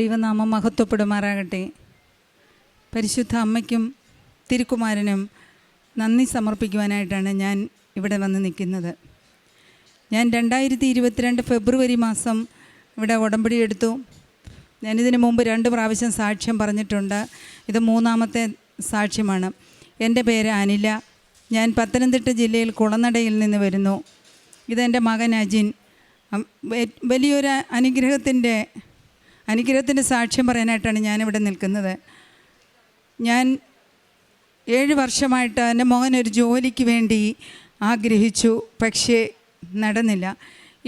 ദൈവനാമം മഹത്വപ്പെടുമാറാകട്ടെ. പരിശുദ്ധ അമ്മയ്ക്കും തിരുക്കുമാരനും നന്ദി സമർപ്പിക്കുവാനായിട്ടാണ് ഞാൻ ഇവിടെ വന്ന് നിൽക്കുന്നത്. ഞാൻ 2022 ഫെബ്രുവരി മാസം ഇവിടെ ഉടമ്പടി എടുത്തു. ഞാനിതിനു മുമ്പ് 2 പ്രാവശ്യം സാക്ഷ്യം പറഞ്ഞിട്ടുണ്ട്. ഇത് 3ാമത്തെ സാക്ഷ്യമാണ്. എൻ്റെ പേര് അനില. ഞാൻ പത്തനംതിട്ട ജില്ലയിൽ കുളനടയിൽ നിന്ന് വരുന്നു. ഇതെൻ്റെ മകൻ അജിൻ. വലിയൊരു അനുഗ്രഹത്തിൻ്റെ സാക്ഷ്യം പറയാനായിട്ടാണ് ഞാനിവിടെ നിൽക്കുന്നത്. ഞാൻ 7 വർഷമായിട്ട് എൻ്റെ മകൻ ഒരു ജോലിക്ക് വേണ്ടി ആഗ്രഹിച്ചു, പക്ഷേ നടന്നില്ല.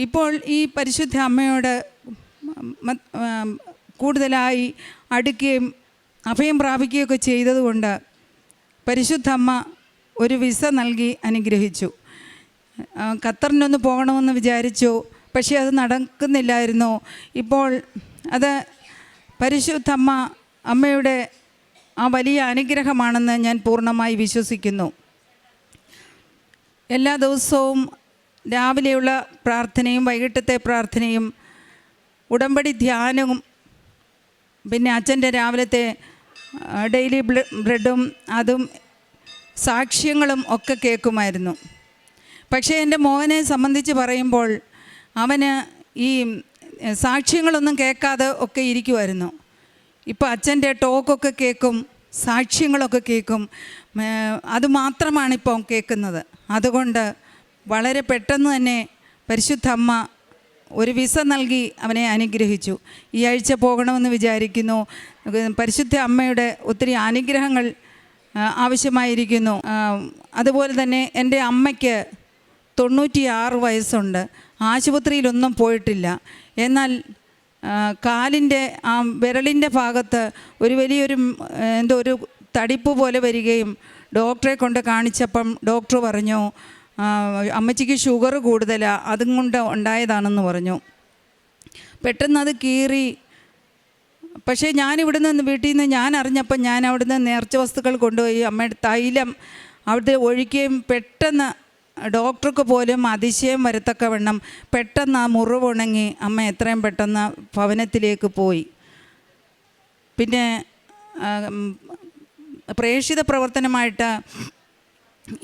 ഇപ്പോൾ ഈ പരിശുദ്ധ അമ്മയോട് കൂടുതലായി അടുക്കുകയും അഭയം പ്രാപിക്കുകയൊക്കെ ചെയ്തതുകൊണ്ട് പരിശുദ്ധ അമ്മ ഒരു വിസ നൽകി അനുഗ്രഹിച്ചു. ഖത്തറിനൊന്ന് പോകണമെന്ന് വിചാരിച്ചു, പക്ഷേ അത് നടക്കുന്നില്ലായിരുന്നു. ഇപ്പോൾ അത് പരിശുദ്ധ അമ്മയുടെ ആ വലിയ അനുഗ്രഹമാണെന്ന് ഞാൻ പൂർണ്ണമായി വിശ്വസിക്കുന്നു. എല്ലാ ദിവസവും രാവിലെയുള്ള പ്രാർത്ഥനയും വൈകിട്ടത്തെ പ്രാർത്ഥനയും ഉടമ്പടി ധ്യാനവും പിന്നെ അച്ഛൻ്റെ രാവിലത്തെ ഡെയിലി ബ്രെഡും അതും സാക്ഷ്യങ്ങളും ഒക്കെ കേൾക്കുമായിരുന്നു. പക്ഷേ എൻ്റെ മോനെ സംബന്ധിച്ച് പറയുമ്പോൾ അവന് ഈ സാക്ഷ്യങ്ങളൊന്നും കേൾക്കാതെ ഒക്കെ ഇരിക്കുമായിരുന്നു. ഇപ്പോൾ അച്ഛൻ്റെ ടോക്കൊക്കെ കേൾക്കും, സാക്ഷ്യങ്ങളൊക്കെ കേൾക്കും. അതുമാത്രമാണിപ്പോൾ കേൾക്കുന്നത്. അതുകൊണ്ട് വളരെ പെട്ടെന്ന് തന്നെ പരിശുദ്ധ അമ്മ ഒരു വിസ നൽകി അവനെ അനുഗ്രഹിച്ചു. ഈ ആഴ്ച പോകണമെന്ന് വിചാരിക്കുന്നു. പരിശുദ്ധ അമ്മയുടെ ഒത്തിരി അനുഗ്രഹങ്ങൾ ആവശ്യമായിരിക്കുന്നു. അതുപോലെ തന്നെ എൻ്റെ അമ്മയ്ക്ക് 96 വയസ്സുണ്ട്. ആശുപത്രിയിലൊന്നും പോയിട്ടില്ല. എന്നാൽ കാലിൻ്റെ വിരലിൻ്റെ ഭാഗത്ത് ഒരു വലിയൊരു ഒരു തടിപ്പ് പോലെ വരികയും ഡോക്ടറെ കൊണ്ട് കാണിച്ചപ്പം ഡോക്ടർ പറഞ്ഞു അമ്മച്ചിക്ക് ഷുഗർ കൂടുതലാണ്, അതും കൊണ്ട് ഉണ്ടായതാണെന്ന് പറഞ്ഞു. പെട്ടെന്ന് അത് കീറി. പക്ഷേ ഞാനിവിടുന്ന് വീട്ടിൽ നിന്ന് ഞാൻ അറിഞ്ഞപ്പോൾ ഞാൻ അവിടുന്ന് നേർച്ച വസ്തുക്കൾ കൊണ്ടുപോയി അമ്മയുടെ തൈലം അവിടുത്തെ ഒഴിക്കുകയും പെട്ടെന്ന് ഡോക്ടർക്ക് പോലും അതിശയം വരത്തക്കവണ്ണം പെട്ടെന്ന് ആ മുറിവുണങ്ങി അമ്മ എത്രയും പെട്ടെന്ന് ഭവനത്തിലേക്ക് പോയി. പിന്നെ പ്രേക്ഷിത പ്രവർത്തനമായിട്ട്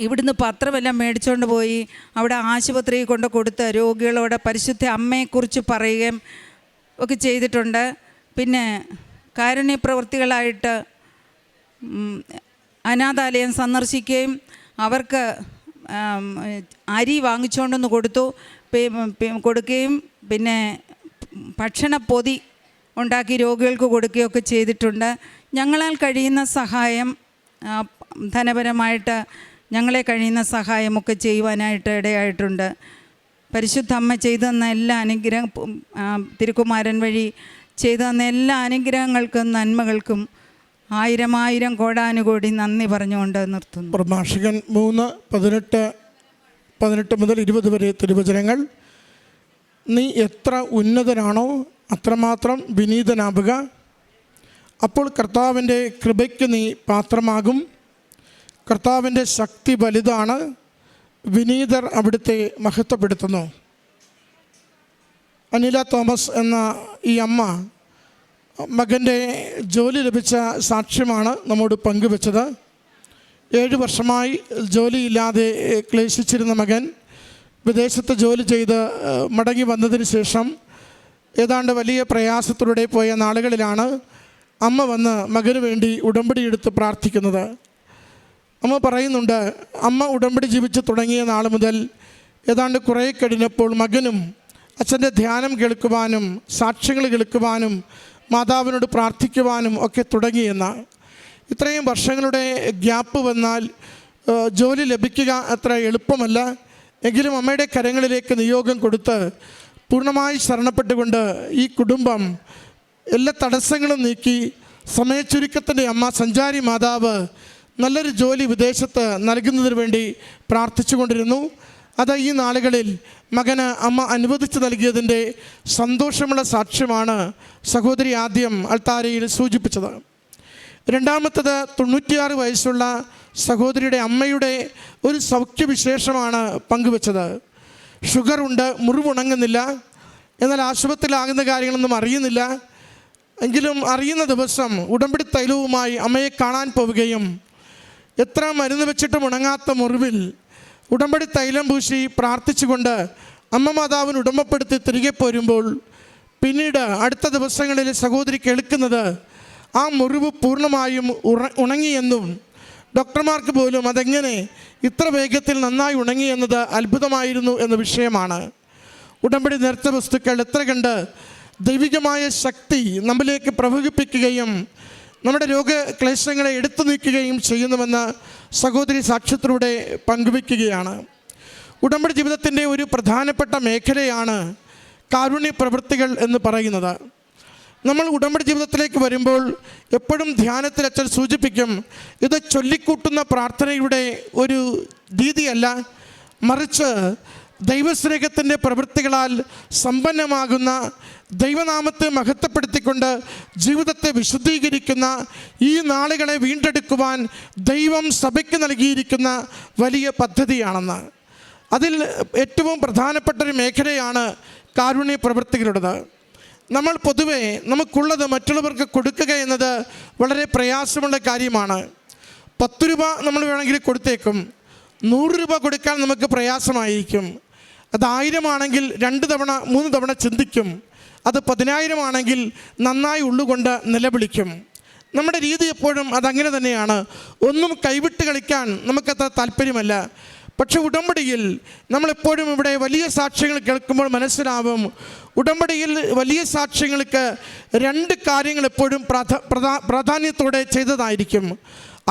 ഇവിടുന്ന് പത്രമെല്ലാം മേടിച്ചുകൊണ്ട് പോയി അവിടെ ആശുപത്രിയിൽ കൊണ്ട് കൊടുത്ത് രോഗികളോട് പരിശുദ്ധ അമ്മയെക്കുറിച്ച് പറയുകയും ഒക്കെ ചെയ്തിട്ടുണ്ട്. പിന്നെ കാരുണ്യ പ്രവൃത്തികളായിട്ട് അനാഥാലയം സന്ദർശിക്കുകയും അവർക്ക് അരി വാങ്ങിച്ചുകൊണ്ടൊന്ന് കൊടുക്കുകയും പിന്നെ ഭക്ഷണപ്പൊതി ഉണ്ടാക്കി രോഗികൾക്ക് കൊടുക്കുകയൊക്കെ ചെയ്തിട്ടുണ്ട്. ഞങ്ങളാൽ കഴിയുന്ന സഹായം, ധനപരമായിട്ട് ഞങ്ങളെ കഴിയുന്ന സഹായമൊക്കെ ചെയ്യുവാനായിട്ട് ഇടയായിട്ടുണ്ട്. പരിശുദ്ധ അമ്മ ചെയ്തു തന്ന എല്ലാ അനുഗ്രഹം, തിരുക്കുമാരൻ വഴി ചെയ്തു തന്ന എല്ലാ അനുഗ്രഹങ്ങൾക്കും നന്മകൾക്കും 1000 കോടാനുകോടി നന്ദി പറഞ്ഞുകൊണ്ട് നിർത്തുന്നു. പ്രഭാഷകൻ 3:18 മുതൽ 20 വരെ തിരുവചനങ്ങൾ. നീ എത്ര ഉന്നതനാണോ അത്രമാത്രം വിനീതനാവുക, അപ്പോൾ കർത്താവിൻ്റെ കൃപയ്ക്ക് നീ പാത്രമാകും. കർത്താവിൻ്റെ ശക്തി വലുതാണ്, വിനീതർ അവിടുത്തെ മഹത്വപ്പെടുത്തുന്നു. അനില തോമസ് എന്ന ഈ അമ്മ മകൻ്റെ ജോലി ലഭിച്ച സാക്ഷ്യമാണ് നമ്മോട് പങ്കുവെച്ചത്. 7 വർഷമായി ജോലിയില്ലാതെ ക്ലേശിച്ചിരുന്ന മകൻ വിദേശത്ത് ജോലി ചെയ്ത് മടങ്ങി വന്നതിന് ശേഷം ഏതാണ്ട് വലിയ പ്രയാസത്തിലൂടെ പോയ നാളുകളിലാണ് അമ്മ വന്ന് മകന് വേണ്ടി ഉടമ്പടി എടുത്ത് പ്രാർത്ഥിക്കുന്നത്. അമ്മ പറയുന്നുണ്ട്, അമ്മ ഉടമ്പടി ജീവിച്ച് തുടങ്ങിയ നാൾ മുതൽ ഏതാണ്ട് കുറേ കഴിഞ്ഞപ്പോൾ മകനും അച്ഛൻ്റെ ധ്യാനം കേൾക്കുവാനും സാക്ഷ്യങ്ങൾ കേൾക്കുവാനും മാതാവിനോട് പ്രാർത്ഥിക്കുവാനും ഒക്കെ തുടങ്ങിയെന്ന്. ഇത്രയും വർഷങ്ങളുടെ ഗ്യാപ്പ് വന്നാൽ ജോലി ലഭിക്കുക അത്ര എളുപ്പമല്ല. എങ്കിലും അമ്മയുടെ കരങ്ങളിലേക്ക് നിയോഗം കൊടുത്ത് പൂർണ്ണമായി ശരണപ്പെട്ടുകൊണ്ട് ഈ കുടുംബം എല്ലാ തടസ്സങ്ങളും നീക്കി സമയച്ചുരുക്കത്തിൻ്റെ അമ്മ സഞ്ചാരി മാതാവ് നല്ലൊരു ജോലി വിദേശത്ത് നൽകുന്നതിന് വേണ്ടി പ്രാർത്ഥിച്ചു കൊണ്ടിരുന്നു. അത് ഈ നാളുകളിൽ മകന് അമ്മ അനുവദിച്ച് നൽകിയതിൻ്റെ സന്തോഷമുള്ള സാക്ഷ്യമാണ് സഹോദരി ആദ്യം അൾത്താരയിൽ സൂചിപ്പിച്ചത്. രണ്ടാമത്തത് 96 വയസ്സുള്ള സഹോദരിയുടെ അമ്മയുടെ ഒരു സൗഖ്യവിശേഷമാണ് പങ്കുവെച്ചത്. ഷുഗറുണ്ട്, മുറിവുണങ്ങുന്നില്ല, എന്നാൽ ആശുപത്രിയിലാകുന്ന കാര്യങ്ങളൊന്നും അറിയുന്നില്ല. എങ്കിലും അറിയുന്ന ദിവസം ഉടമ്പടി തൈലവുമായി അമ്മയെ കാണാൻ പോവുകയും എത്ര മരുന്ന് വെച്ചിട്ടും ഉണങ്ങാത്ത മുറിവിൽ ഉടമ്പടി തൈലം പൂശി പ്രാർത്ഥിച്ചുകൊണ്ട് അമ്മ മാതാവിന് ഉടമ്പപ്പെടുത്തി തിരികെ പോരുമ്പോൾ പിന്നീട് അടുത്ത ദിവസങ്ങളിൽ സഹോദരി കേൾക്കുന്നത് ആ മുറിവ് പൂർണ്ണമായും ഉണങ്ങിയെന്നും ഡോക്ടർമാർക്ക് പോലും അതെങ്ങനെ ഇത്ര വേഗത്തിൽ നന്നായി ഉണങ്ങിയെന്നത് അത്ഭുതമായിരുന്നു എന്ന വിഷയമാണ്. ഉടമ്പടി നേർച്ച വസ്തുക്കൾ എത്ര കണ്ട് ദൈവികമായ ശക്തി നമ്മിലേക്ക് പ്രവഹിപ്പിക്കുകയും നമ്മുടെ രോഗക്ലേശങ്ങളെ എടുത്തു നീക്കുകയും ചെയ്യുന്നുവെന്ന് സഹോദരി സാക്ഷ്യത്തിലൂടെ പങ്കുവയ്ക്കുകയാണ്. ഉടമ്പടി ജീവിതത്തിൻ്റെ ഒരു പ്രധാനപ്പെട്ട മേഖലയാണ് കാരുണ്യ പ്രവൃത്തികൾ എന്ന് പറയുന്നത്. നമ്മൾ ഉടമ്പടി ജീവിതത്തിലേക്ക് വരുമ്പോൾ എപ്പോഴും ധ്യാനത്തിൽ അച്ഛൻ സൂചിപ്പിക്കും, ഇത് ചൊല്ലിക്കൂട്ടുന്ന പ്രാർത്ഥനയുടെ ഒരു രീതിയല്ല, മറിച്ച് ദൈവസ്നേഹത്തിൻ്റെ പ്രവൃത്തികളാൽ സമ്പന്നമാകുന്ന, ദൈവനാമത്തെ മഹത്വപ്പെടുത്തിക്കൊണ്ട് ജീവിതത്തെ വിശുദ്ധീകരിക്കുന്ന, ഈ നാളുകളെ വീണ്ടെടുക്കുവാൻ ദൈവം സഭയ്ക്ക് നൽകിയിരിക്കുന്ന വലിയ പദ്ധതിയാണെന്ന്. അതിൽ ഏറ്റവും പ്രധാനപ്പെട്ടൊരു മേഖലയാണ് കാരുണ്യ പ്രവൃത്തികളുടേത്. നമ്മൾ പൊതുവെ നമുക്കുള്ളത് മറ്റുള്ളവർക്ക് കൊടുക്കുക എന്നത് വളരെ പ്രയാസമുള്ള കാര്യമാണ്. 10 രൂപ നമ്മൾ വേണമെങ്കിൽ കൊടുത്തേക്കും, 100 രൂപ കൊടുക്കാൻ നമുക്ക് പ്രയാസമായിരിക്കും. അത് 1000 ആണെങ്കിൽ 2 തവണ 3 തവണ ചിന്തിക്കും. അത് 10,000 ആണെങ്കിൽ നന്നായി ഉള്ളുകൊണ്ട് നിലവിളിക്കും. നമ്മുടെ രീതി എപ്പോഴും അതങ്ങനെ തന്നെയാണ്. ഒന്നും കൈവിട്ട് കളിക്കാൻ നമുക്കത്ര താല്പര്യമല്ല. പക്ഷെ ഉടമ്പടിയിൽ നമ്മളെപ്പോഴും ഇവിടെ വലിയ സാക്ഷ്യങ്ങൾ കേൾക്കുമ്പോൾ മനസ്സിലാവും, ഉടമ്പടിയിൽ വലിയ സാക്ഷ്യങ്ങൾക്ക് 2 കാര്യങ്ങൾ എപ്പോഴും പ്രാധാന്യത്തോടെ ചെയ്തതായിരിക്കും.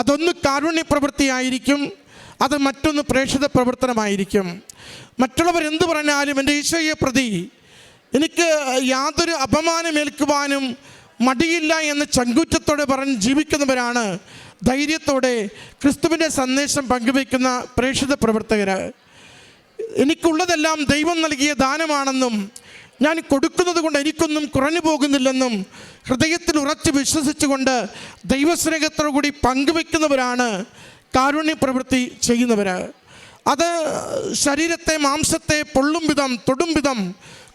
അതൊന്ന് കാരുണ്യ പ്രവൃത്തിയായിരിക്കും, അത് മറ്റൊന്ന് പ്രേക്ഷിത പ്രവർത്തനമായിരിക്കും. മറ്റുള്ളവർ എന്തു പറഞ്ഞാലും എൻ്റെ ഈശോയെ പ്രതി എനിക്ക് യാതൊരു അപമാനമേൽക്കുവാനും മടിയില്ല എന്ന് ചങ്കൂറ്റത്തോടെ പറഞ്ഞ് ജീവിക്കുന്നവരാണ് ധൈര്യത്തോടെ ക്രിസ്തുവിൻ്റെ സന്ദേശം പങ്കുവയ്ക്കുന്ന പ്രേക്ഷിത പ്രവർത്തകർ. എനിക്കുള്ളതെല്ലാം ദൈവം നൽകിയ ദാനമാണെന്നും ഞാൻ കൊടുക്കുന്നത് കൊണ്ട് എനിക്കൊന്നും കുറഞ്ഞു പോകുന്നില്ലെന്നും ഹൃദയത്തിൽ ഉറച്ച് വിശ്വസിച്ചുകൊണ്ട് ദൈവസ്നേഹത്തോടു കൂടി പങ്കുവയ്ക്കുന്നവരാണ് കാരുണ്യ പ്രവൃത്തി ചെയ്യുന്നവർ. അത് ശരീരത്തെ, മാംസത്തെ പൊള്ളും വിധം, തൊടും വിധം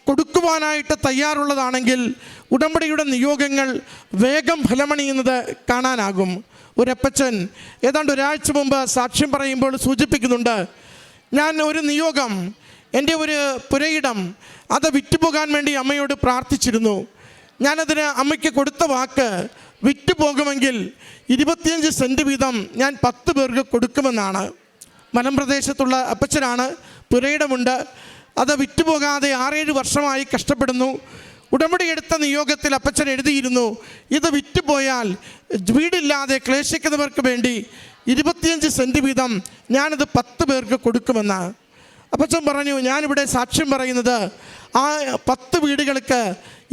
കൊടുക്കുവാനായിട്ട് തയ്യാറുള്ളതാണെങ്കിൽ ഉടമ്പടിയുടെ നിയോഗങ്ങൾ വേഗം ഫലമണിയുന്നത് കാണാനാകും. ഒരപ്പച്ചൻ ഏതാണ്ട് ഒരാഴ്ച മുമ്പ് സാക്ഷ്യം പറയുമ്പോൾ സൂചിപ്പിക്കുന്നുണ്ട്, ഞാൻ ഒരു നിയോഗം, എൻ്റെ ഒരു പുരയിടം അത് വിറ്റുപോകാൻ വേണ്ടി അമ്മയോട് പ്രാർത്ഥിച്ചിരുന്നു. ഞാനതിന് അമ്മയ്ക്ക് കൊടുത്ത വാക്ക്, വിറ്റുപോകുമെങ്കിൽ 25 സെൻറ്റ് വീതം ഞാൻ 10 പേർക്ക് കൊടുക്കുമെന്നാണ്. മലമ്പ്രദേശത്തുള്ള അപ്പച്ചനാണ്, പുരയിടമുണ്ട്, അത് വിറ്റുപോകാതെ 6-7 വർഷമായി കഷ്ടപ്പെടുന്നു. ഉടമ്പടി എടുത്ത നിയോഗത്തിൽ അപ്പച്ചൻ എഴുതിയിരുന്നു, ഇത് വിറ്റുപോയാൽ വീടില്ലാതെ ക്ലേശിക്കുന്നവർക്ക് വേണ്ടി 25 സെൻറ്റ് വീതം ഞാനത് 10 പേർക്ക് കൊടുക്കുമെന്ന്. അപ്പച്ചൻ പറഞ്ഞു, ഞാനിവിടെ സാക്ഷ്യം പറയുന്നത് ആ 10 വീടുകൾക്ക്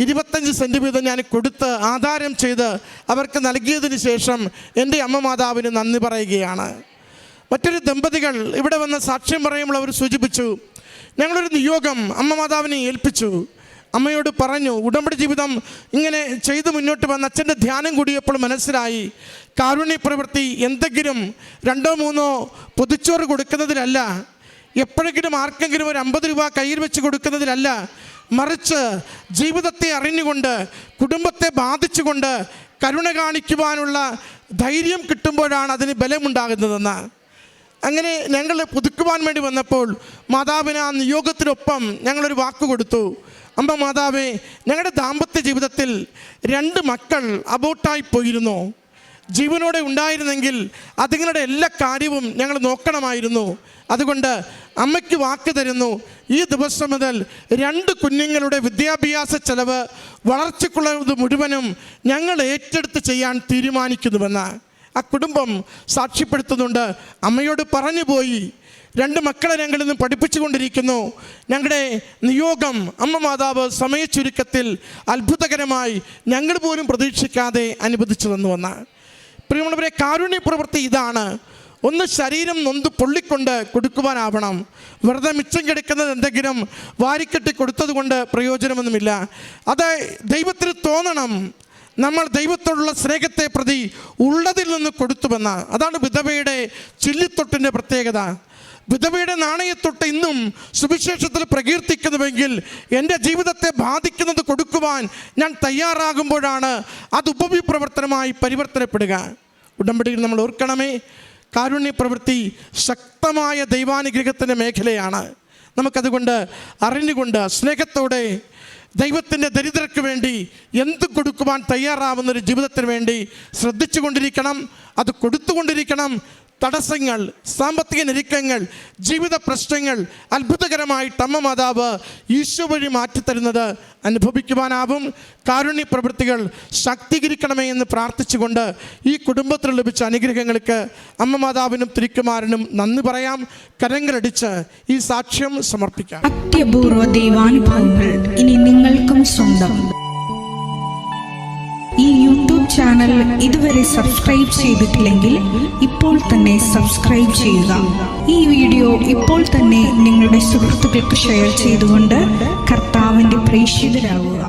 25 സെൻറ്റ് വീതം ഞാൻ കൊടുത്ത് ആധാരം ചെയ്ത് അവർക്ക് നൽകിയതിന് ശേഷം എൻ്റെ അമ്മ മാതാവിന് നന്ദി പറയുകയാണ്. മറ്റൊരു ദമ്പതികൾ ഇവിടെ വന്ന് സാക്ഷ്യം പറയുമ്പോൾ അവർ സൂചിപ്പിച്ചു, ഞങ്ങളൊരു നിയോഗം അമ്മ മാതാവിനെ ഏൽപ്പിച്ചു. അമ്മയോട് പറഞ്ഞു, ഉടമ്പടി ജീവിതം ഇങ്ങനെ ചെയ്ത് മുന്നോട്ട് വന്ന അച്ഛൻ്റെ ധ്യാനം കൂടിയപ്പോൾ മനസ്സിലായി, കാരുണ്യ പ്രവൃത്തി എന്തെങ്കിലും 2-3 പൊതിച്ചോറ് കൊടുക്കുന്നതിലല്ല, എപ്പോഴെങ്കിലും ആർക്കെങ്കിലും ഒരു 50 രൂപ കയ്യിൽ വെച്ച് കൊടുക്കുന്നതിലല്ല, മറിച്ച് ജീവിതത്തെ അറിഞ്ഞുകൊണ്ട് കുടുംബത്തെ ബാധിച്ചുകൊണ്ട് കരുണ കാണിക്കുവാനുള്ള ധൈര്യം കിട്ടുമ്പോഴാണ് അതിന് ബലമുണ്ടാകുന്നതെന്ന്. അങ്ങനെ ഞങ്ങൾ പുതുക്കുവാൻ വേണ്ടി വന്നപ്പോൾ മാതാവിന് ആ നിയോഗത്തിനൊപ്പം ഞങ്ങളൊരു വാക്ക് കൊടുത്തു, അമ്മ മാതാവേ, ഞങ്ങളുടെ ദാമ്പത്യ ജീവിതത്തിൽ 2 മക്കൾ അബോട്ടായി പോയിരുന്നു. ജീവനോടെ ഉണ്ടായിരുന്നെങ്കിൽ അതുങ്ങളുടെ എല്ലാ കാര്യവും ഞങ്ങൾ നോക്കണമായിരുന്നു. അതുകൊണ്ട് അമ്മയ്ക്ക് വാക്ക് തരുന്നു, ഈ ദിവസം മുതൽ 2 കുഞ്ഞുങ്ങളുടെ വിദ്യാഭ്യാസ ചെലവ്, വളർച്ചയ്ക്കുള്ളത് മുഴുവനും ഞങ്ങൾ ഏറ്റെടുത്ത് ചെയ്യാൻ തീരുമാനിക്കുന്നുവെന്ന് ആ കുടുംബം സാക്ഷ്യപ്പെടുത്തുന്നുണ്ട്. അമ്മയോട് പറഞ്ഞു പോയി, 2 മക്കളെ ഞങ്ങളിൽ നിന്ന് പഠിപ്പിച്ചുകൊണ്ടിരിക്കുന്നു. ഞങ്ങളുടെ നിയോഗം അമ്മ മാതാവ് സമയ ചുരുക്കത്തിൽ അത്ഭുതകരമായി ഞങ്ങൾ പോലും പ്രതീക്ഷിക്കാതെ അനുവദിച്ചു തന്നുവെന്ന്. പ്രിയമുള്ളവരെ, കാരുണ്യ പ്രവൃത്തി ഇതാണ്. ഒന്ന് ശരീരം നൊന്ത് പൊള്ളിക്കൊണ്ട് കൊടുക്കുവാനാവണം. വെറുതെ മിച്ചം കിടക്കുന്നത് എന്തെങ്കിലും വാരിക്കെട്ടി കൊടുത്തത് കൊണ്ട് പ്രയോജനമൊന്നുമില്ല. അത് ദൈവത്തിന് തോന്നണം, നമ്മൾ ദൈവത്തോടുള്ള സ്നേഹത്തെ പ്രതി ഉള്ളതിൽ നിന്ന് കൊടുത്തുവെന്ന. അതാണ് വിധവയുടെ ചില്ലിത്തൊട്ടിൻ്റെ പ്രത്യേകത. വിധവയുടെ നാണയത്തൊട്ട് ഇന്നും സുവിശേഷത്തിൽ പ്രകീർത്തിക്കുന്നുവെങ്കിൽ എൻ്റെ ജീവിതത്തെ ബാധിക്കുന്നത് കൊടുക്കുവാൻ ഞാൻ തയ്യാറാകുമ്പോഴാണ് അത് ഉപവിപ്രവർത്തനമായി പരിവർത്തനപ്പെടുക. ഉടമ്പടിയിൽ നമ്മൾ ഓർക്കണമേ, കാരുണ്യ പ്രവൃത്തി ശക്തമായ ദൈവാനുഗ്രഹത്തിൻ്റെ മേഖലയാണ്. നമുക്കതുകൊണ്ട് അറിഞ്ഞുകൊണ്ട് സ്നേഹത്തോടെ ദൈവത്തിൻ്റെ ദരിദ്രർക്ക് വേണ്ടി എന്ത് കൊടുക്കുവാൻ തയ്യാറാവുന്നൊരു ജീവിതത്തിന് വേണ്ടി ശ്രദ്ധിച്ചു കൊണ്ടിരിക്കണം. അത് കൊടുത്തുകൊണ്ടിരിക്കണം. തടസ്സങ്ങൾ, സാമ്പത്തിക ഞെരുക്കങ്ങൾ, ജീവിത പ്രശ്നങ്ങൾ അത്ഭുതകരമായിട്ട് അമ്മ മാതാവ് ഈശോ വഴി മാറ്റിത്തരുന്നത് അനുഭവിക്കുവാനാവും. കാരുണ്യ പ്രവൃത്തികൾ ശാക്തീകരിക്കണമേ എന്ന് പ്രാർത്ഥിച്ചുകൊണ്ട് ഈ കുടുംബത്തിൽ ലഭിച്ച അനുഗ്രഹങ്ങൾക്ക് അമ്മ മാതാവിനും തിരുക്കുമാരനും നന്ദി പറയാം. കരങ്ങളടിച്ച് ഈ സാക്ഷ്യം സമർപ്പിക്കാം. അത്യപൂർവ ദൈവാനുഭവങ്ങൾ ഇനി നിങ്ങൾക്കും സ്വന്തം. ഈ യൂട്യൂബ് ചാനൽ ഇതുവരെ സബ്സ്ക്രൈബ് ചെയ്തിട്ടില്ലെങ്കിൽ ഇപ്പോൾ തന്നെ സബ്സ്ക്രൈബ് ചെയ്യുക. ഈ വീഡിയോ ഇപ്പോൾ തന്നെ നിങ്ങളുടെ സുഹൃത്തുക്കൾക്ക് ഷെയർ ചെയ്തുകൊണ്ട് കർത്താവിൻ്റെ പ്രേക്ഷിതരാകുക.